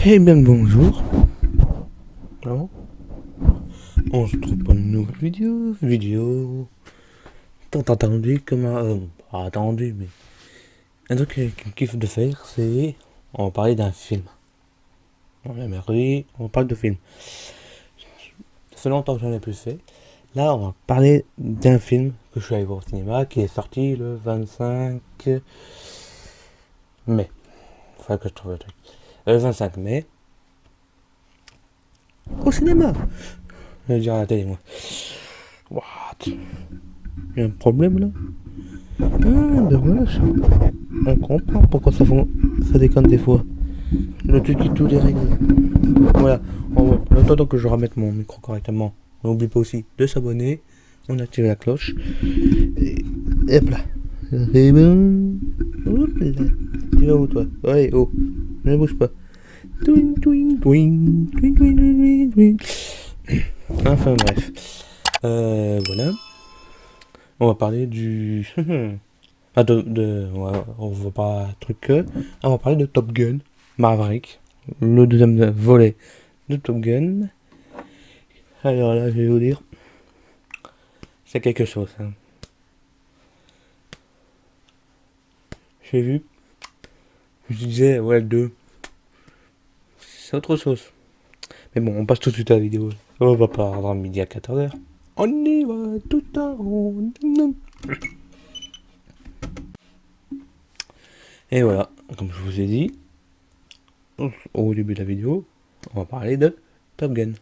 Eh bien le bonjour. Alors, on se trouve pour une nouvelle vidéo tant attendue comme pas attendue, mais un truc qui me kiffe de faire, c'est on va parler d'un film. On est mercredi, on parle de film. Ça fait longtemps que j'en ai plus fait. Là, on va parler d'un film que je suis allé voir au cinéma, qui est sorti le 25 mai. Faudrait que je trouve le truc. Le 25 mai, au cinéma. Je vais dire à la télé, moi. What? Il y a un problème là? Ah, ben voilà, on comprend pourquoi ça déconne des fois. Le truc qui tout les règles. Voilà, en attendant que je remette mon micro correctement, on n'oublie pas aussi de s'abonner, on active la cloche, et hop là. C'est bon. Hop là. Tu vas où toi? Ouais, oh, ne bouge pas. Twing, twing, twing, twing, twing, twing, twing. Enfin bref. Voilà. On va parler du... Ah, on va pas truc que. On va parler de Top Gun Maverick, le deuxième volet de Top Gun. Alors là, je vais vous dire, c'est quelque chose. Hein. J'ai vu, je me disais, ouais, le 2, c'est autre chose. Mais bon, on passe tout de suite à la vidéo. On va pas attendre midi à 14h. On y va tout à l'heure. Et voilà, comme je vous ai dit, au début de la vidéo, on va parler de Top Gun.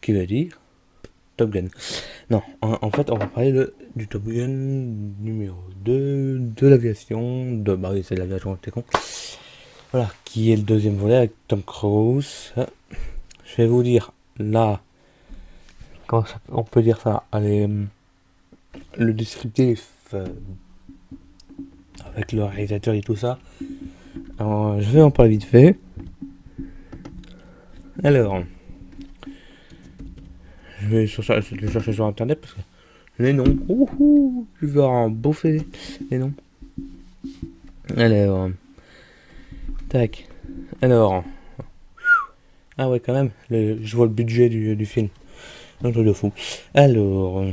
Qui veut dire Top Gun. Non, en fait, on va parler du Top Gun numéro 2, de l'aviation, bah oui, c'est de l'aviation, t'es con. Voilà, qui est le deuxième volet avec Tom Cruise. Je vais vous dire, là, comment on peut dire ça? Allez, le descriptif, avec le réalisateur et tout ça. Alors, je vais en parler vite fait. Alors, je vais le chercher sur internet parce que les noms, je vais en bouffer les noms. Alors, tac. Alors, ah ouais, quand même, je vois le budget du film. Un truc de fou. Alors,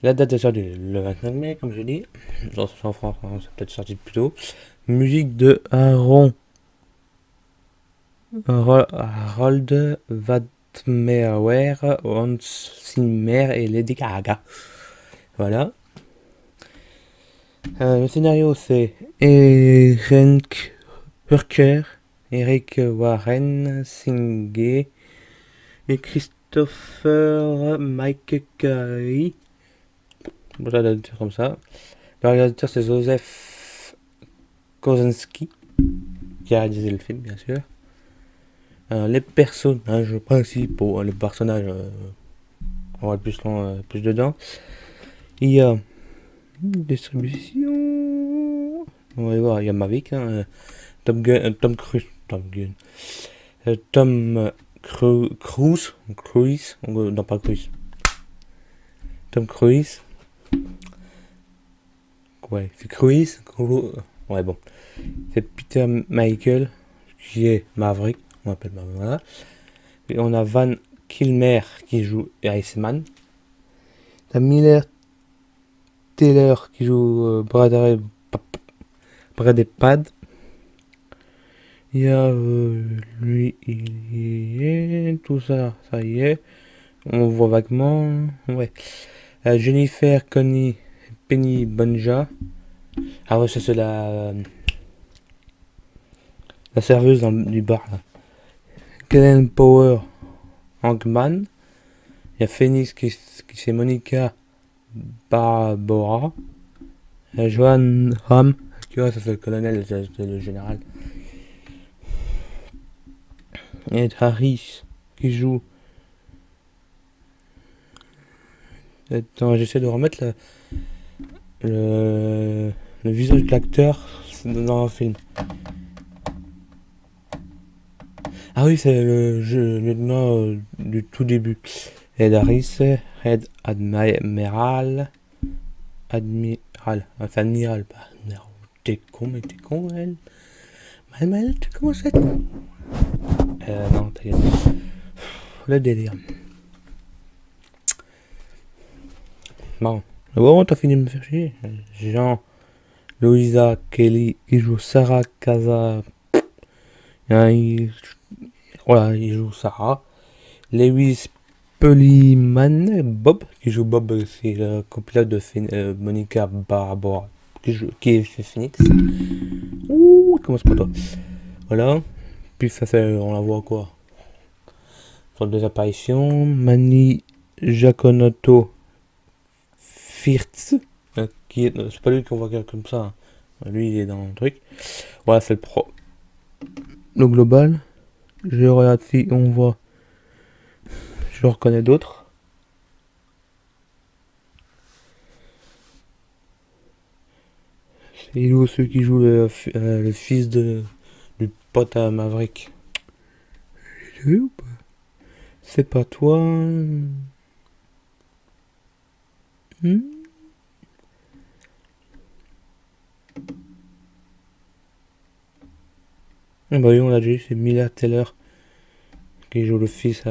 la date est sortie le 25 mai, comme je dis. En France, c'est peut-être sorti plus tôt. Musique de Aaron Harold Vadmeyer, Hans Zimmer et Lady Gaga. Voilà. Le scénario, c'est Eric Hurker, Eric Warren Singé et Christopher Mike Carey. Bon, ça doit dire comme ça. Le réalisateur, c'est Joseph Kosinski, qui a réalisé le film, bien sûr. Les personnages principaux, les personnages, on va plus, plus dedans. Il y a une distribution. On va voir, il y a Mavic, hein, Tom Cruise, non pas Cruise, Tom Cruise, ouais, c'est Cruise, ouais bon, c'est Peter Michael, qui est Maverick, on appelle Maverick, voilà. Et on a Van Kilmer qui joue Iceman, t'as Miller Taylor qui joue Bradley Pad. Il y a lui, il y est, tout ça, ça y est. On voit vaguement, ouais. Jennifer Connie Penny Bonja. Ah ouais, ça c'est la serveuse du bar là. Kellen Power Hankman. Il y a Phoenix qui c'est Monica Barbara. Johan Ham, qui ouais, ça c'est le colonel, c'est le général. Et Harris qui joue. Attends, j'essaie de remettre le visage de l'acteur dans un film. Ah oui, c'est le lieutenant du tout début. Ed Harris, Red Admiral, admiral. Enfin, admiral. Bah, non, t'es con, elle. Mal, tu commences à être con. Non, t'as gagné. Le délire. Bon, t'as fini de me faire chier. Jean, Louisa, Kelly, il joue Sarah Casa. Voilà, il joue Sarah. Lewis Pellyman, Bob, qui joue Bob, c'est le copilote de Monica Barbara, qui fait Phoenix. Ouh, commence pas toi. Voilà. Puis ça fait, on la voit quoi. Sur deux apparitions. Manny Giaconotto Firtz, qui est, c'est pas lui qu'on voit comme ça. Lui, il est dans le truc. Voilà, c'est le global. Je regarde si on voit. Je reconnais d'autres. C'est ceux qui jouent le fils du pote à Maverick. C'est pas toi. Ah bah oui, on l'a déjà eu, c'est Miller Taylor qui joue le fils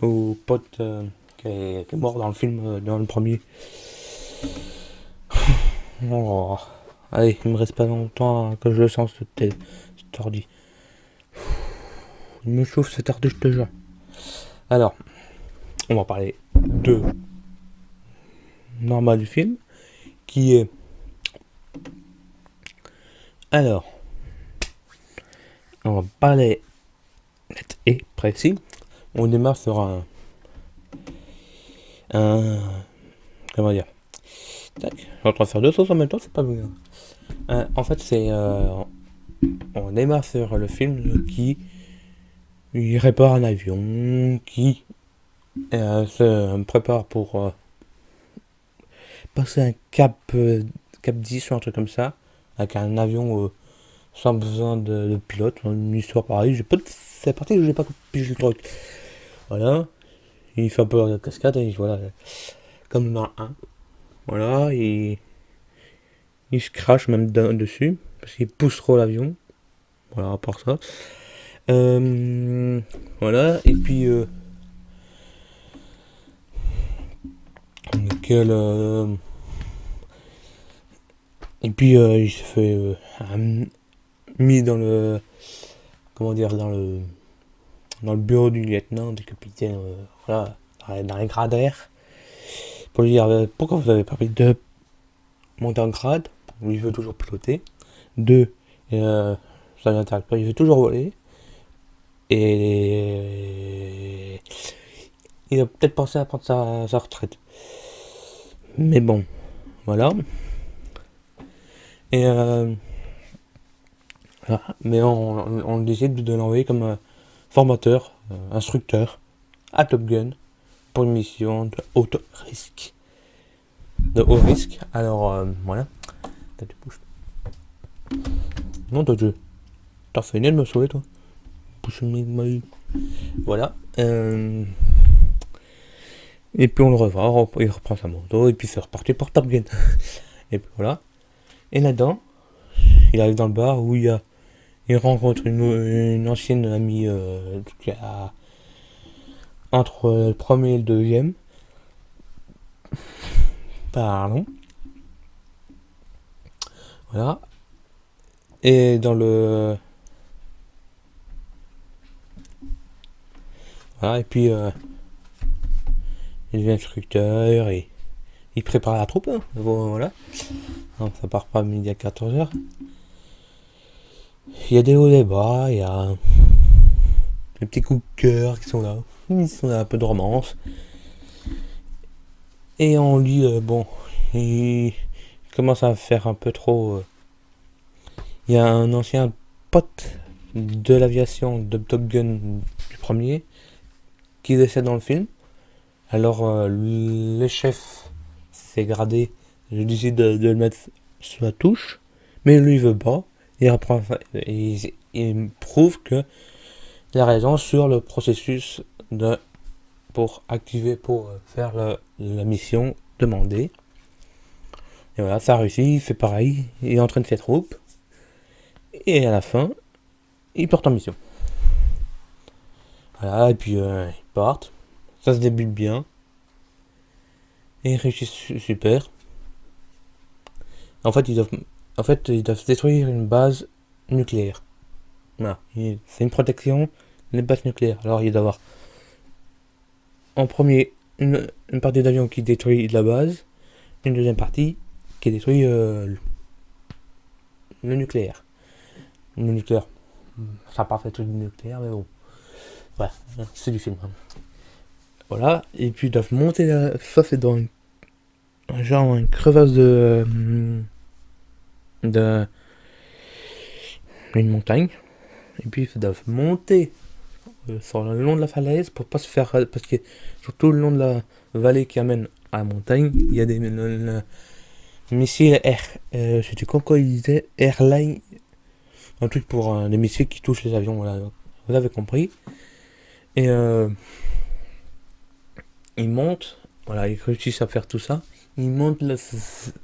au pote qui est mort dans le film, dans le premier. Oh. Allez, il me reste pas longtemps que je le sens cet ordi. Il me chauffe cet ordi, je te jure. Alors, on va parler de normal du film, qui est... Alors, on va parler net et précis. On démarre sur un comment dire, tac, je suis en train de faire deux choses en même temps, c'est pas bien. En fait, c'est on démarre sur le film qui il répare un avion, qui se prépare pour passer un cap 10 ou un truc comme ça, avec un avion sans besoin de pilote, une histoire pareille. C'est parti que j'ai pas pigé le truc. Voilà, il fait un peu la cascade, et voilà, comme dans le 1. Voilà, il se crache même dessus, parce qu'il pousse trop l'avion. Voilà, à part ça. Voilà, et puis... et puis il se fait mis dans le... Comment dire, dans le bureau du lieutenant, du capitaine, voilà, dans les gradaires, pour lui dire pourquoi vous avez permis de monter en grade. Lui, il veut toujours piloter. 2, ça l'intéresse pas, il veut toujours voler. Et il a peut-être pensé à prendre sa retraite. Mais bon, voilà. Et voilà. Mais on décide de l'envoyer comme formateur, instructeur à Top Gun pour une mission de haut risque. Alors voilà. Tu bouges. Non, t'as fait une de me sauver, toi. Voilà. Et puis on le revoit, il reprend sa moto, et puis c'est reparti pour Top Gun. Et puis voilà. Et là-dedans, il arrive dans le bar où il rencontre une ancienne amie qui a entre le premier et le deuxième. Pardon. Voilà. Et dans le... Voilà, et puis il devient instructeur et il prépare la troupe. Hein. Voilà. Non, ça part pas à midi à 14h. Il y a des hauts et des bas, il y a des petits coups de cœur qui sont là. Ils sont là, un peu de romance. Et on lui, bon, il commence à faire un peu trop... Il y a un ancien pote de l'aviation de Top Gun du premier qui décède dans le film. Alors le chef s'est gradé, je décide de le mettre sur la touche, mais lui il veut pas. Il prouve que il a raison sur le processus de pour activer, pour faire la mission demandée. Et voilà, ça réussit, il fait pareil, il entraîne ses troupes. Et à la fin, ils partent en mission. Voilà, et puis ils partent. Ça se débute bien. Et ils réussissent super. En fait, ils doivent détruire une base nucléaire. Voilà. C'est une protection des bases nucléaires. Alors, il doit y avoir en premier une partie d'avion qui détruit la base, une deuxième partie qui détruit le nucléaire. Le nucléaire. Ça n'a pas fait tout du nucléaire, mais bon. Voilà, c'est du film. Voilà, et puis ils doivent monter là. Ça, c'est dans une crevasse de une montagne. Et puis ils doivent monter sur le long de la falaise pour pas se faire. Parce que sur tout le long de la vallée qui amène à la montagne, il y a des missiles air. Je sais pas quoi ils disaient, airline. Un truc pour des missiles qui touchent les avions, voilà. Vous avez compris. Et ils montent, voilà, ils réussissent à faire tout ça. Ils montent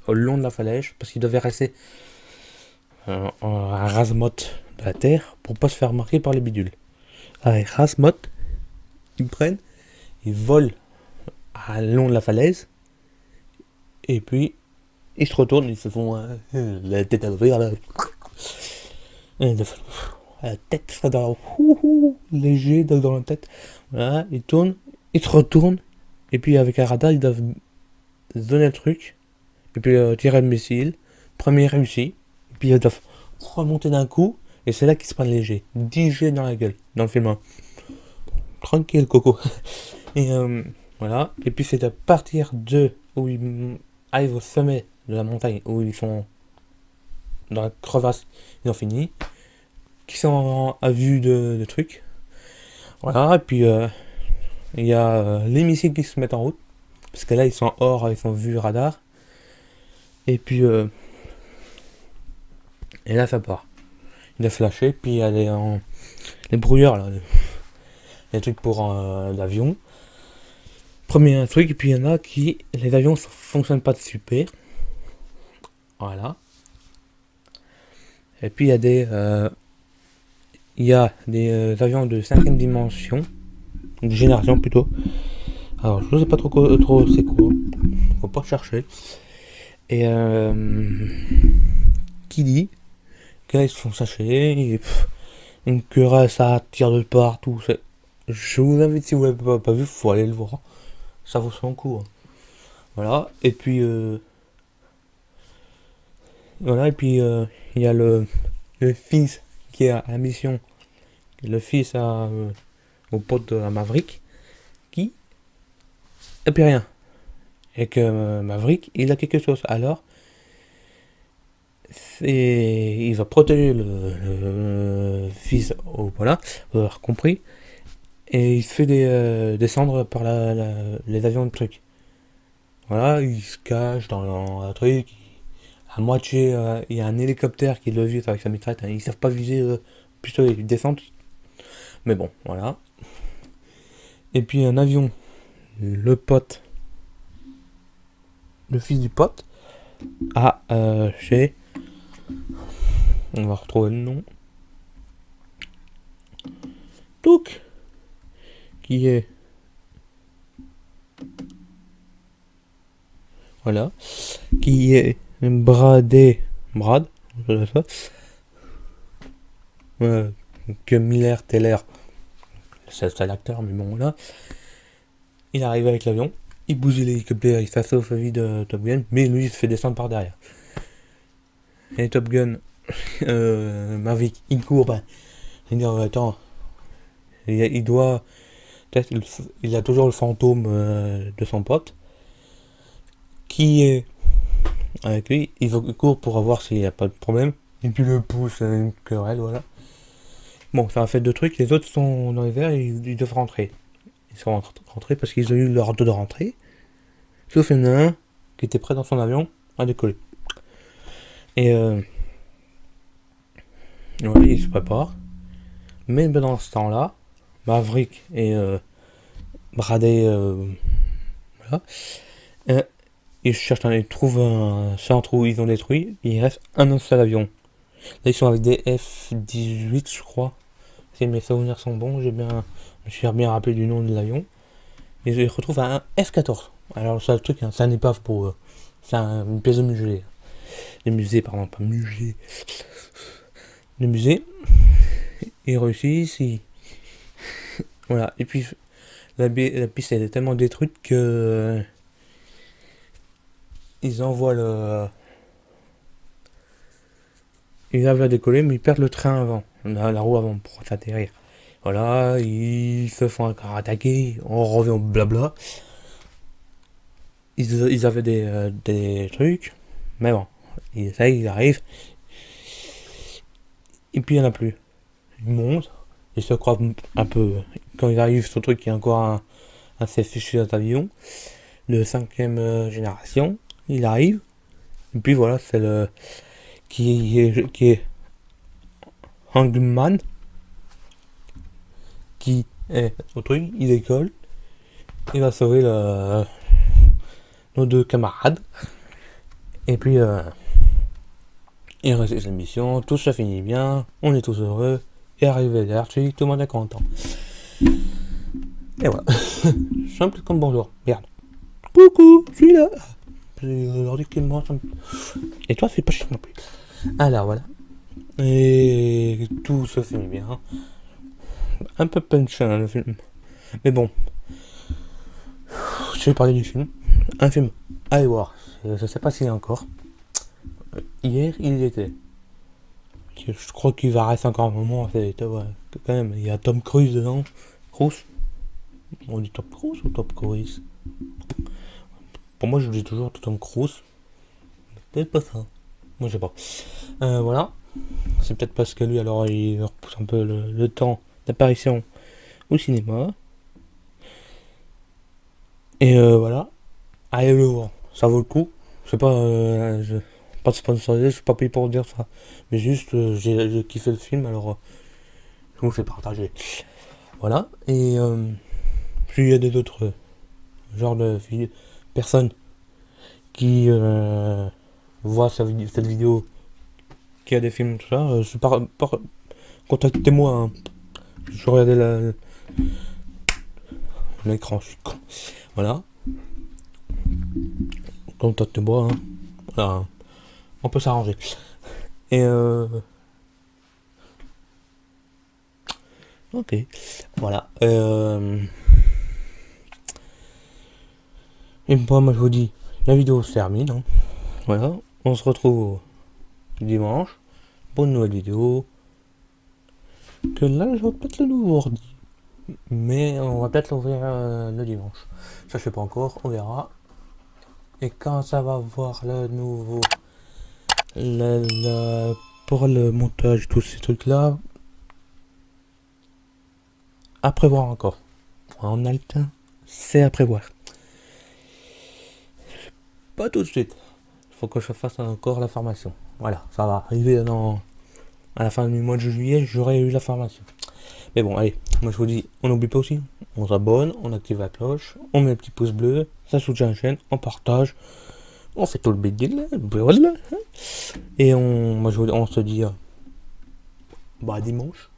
au long de la falaise parce qu'ils devaient rester en rase-motte de la terre pour pas se faire marquer par les bidules. Avec rase-motte, ils prennent, ils volent à long de la falaise et puis ils se retournent, ils se font la tête à l'ouvrir, la tête ça dans léger dans la tête. Voilà, ils tournent, ils se retournent et puis avec un radar ils doivent donner le truc et puis tirer le missile. Premier réussi, et puis ils doivent remonter d'un coup et c'est là qu'ils se prennent léger. 10 G dans la gueule dans le film. Tranquille coco. Et voilà, et puis c'est à partir de où ils arrivent au sommet de la montagne où ils sont dans la crevasse, ils ont fini, qui sont à vue de trucs. Voilà, et puis il y a les missiles qui se mettent en route, parce que là ils sont hors, ils sont vus radar. Et puis et là ça part. Il a flashé, puis il y a les brouilleurs là, les trucs pour l'avion. Premier truc, et puis il y en a qui, les avions ne fonctionnent pas de super. Voilà. Et puis il y a des avions de 5ème dimension, de génération plutôt. Alors je ne sais pas trop c'est quoi, faut pas chercher. Et qui dit que là ils se font sacher, et une querelle, ça tire de partout. Je vous invite, si vous l'avez pas vu, faut aller le voir. Ça vaut son coup. Voilà, et puis voilà, et puis il y a le fils qui est à la mission, le fils au pote de Maverick, qui et puis rien. Et que Maverick, il a quelque chose. Alors, il va protéger le fils au voilà, vous avez compris. Et il se fait descendre par les avions de truc. Voilà, il se cache dans un truc. À moitié, il y a un hélicoptère qui le vise avec sa mitraillette. Ils savent pas viser pistolet, ils descendent. Mais bon, voilà. Et puis un avion, le pote, le fils du pote, chez. On va retrouver le nom. Touk, qui est. Voilà. Qui est Brad, que Miller Teller, c'est l'acteur, mais bon là, il arrive avec l'avion, il bousille l'hélicoptère, il s'assouffe la vie de Top Gun, mais lui il se fait descendre par derrière. Et Top Gun, Maverick, il court, il dit attends, il doit, peut-être il a toujours le fantôme de son pote, qui est avec lui, il court pour voir s'il n'y a pas de problème, et puis le pousse, une querelle, voilà. Bon, ça a fait deux trucs, les autres sont dans les airs et ils doivent rentrer. Ils sont rentrés parce qu'ils ont eu leur ordre de rentrée. Sauf il y en a un qui était prêt dans son avion à décoller. Et voilà, il se prépare. Mais dans ce temps-là, Maverick et bradés, voilà. Ils cherchent, ils trouvent un centre où ils ont détruit, il reste un seul avion. Là, ils sont avec des F-18, je crois. Si mes souvenirs sont bons, je me suis bien rappelé du nom de l'avion. Et je les retrouve à un F-14. Alors, ça, le truc, hein, c'est un épave pour eux. C'est une pièce de musée. De musée, pardon, pas musée. De musée. Ils réussissent, voilà. Et puis, la piste, elle est tellement détruite que. Ils envoient le. Ils arrivent à décoller, mais ils perdent le train avant. La roue avant pour s'atterrir. Voilà, ils se font encore attaquer. On revient au blabla. Ils avaient des trucs. Mais bon, ils arrivent. Et puis il n'y en a plus. Ils montent. Ils se croient un peu. Quand ils arrivent sur le truc, il y a encore un fichu d'avion de 5ème génération. Il arrive. Et puis voilà, c'est le. Qui est Hangman. Qui est au truc. Il décolle. Il va sauver nos deux camarades. Et puis. Il réussit la mission, tout se finit bien, on est tous heureux, et arrivé d'Archie, tout le monde est content. Et voilà. Simple comme bonjour. Merde. Coucou, je suis là. Alors, et toi, fais pas chier non plus. Alors voilà. Et tout se finit bien. Un peu punch hein, le film. Mais bon. Je vais parler du film. Un film. Allez voir. Je sais pas s'il y a encore. Hier, il y était. Je crois qu'il va rester encore un moment. Ouais, quand même, il y a Tom Cruise dedans. Cruise. On dit Tom Cruise ou Tom Cruise? Pour moi, je dis toujours Tom Cruise. Peut-être pas ça. Moi, je sais pas. Voilà. C'est peut-être parce que lui, alors, il repousse un peu le temps d'apparition au cinéma. Et voilà. Allez le voir. Ça vaut le coup. C'est pas. Pas de sponsorisé, je suis pas payé pour dire ça. Mais juste, j'ai kiffé le film, alors je vous fais partager. Voilà. Et puis il y a des autres genres de personnes qui voient cette vidéo, qui a des films, tout ça. Contactez-moi. Hein. Je regardais l'écran, je suis con. Voilà. Contactez-moi. Hein. Voilà. On peut s'arranger. Et ok. Voilà. Et moi je vous dis, la vidéo se termine. Hein. Voilà. On se retrouve dimanche pour une nouvelle vidéo. Que là, je vais peut-être le nouveau ordi. Mais on va peut-être l'ouvrir le dimanche. Ça, je sais pas encore. On verra. Et quand ça va voir le nouveau. Pour le montage, tous ces trucs-là. À prévoir encore. En a le temps. C'est à prévoir. Pas tout de suite. Il faut que je fasse encore la formation. Voilà, ça va arriver à la fin du mois de juillet, j'aurai eu la formation. Mais bon, allez, moi je vous dis, on n'oublie pas aussi, on s'abonne, on active la cloche, on met le petit pouce bleu, ça soutient la chaîne, on partage, on fait tout le bidule, voilà. Et on se dit, bah dimanche.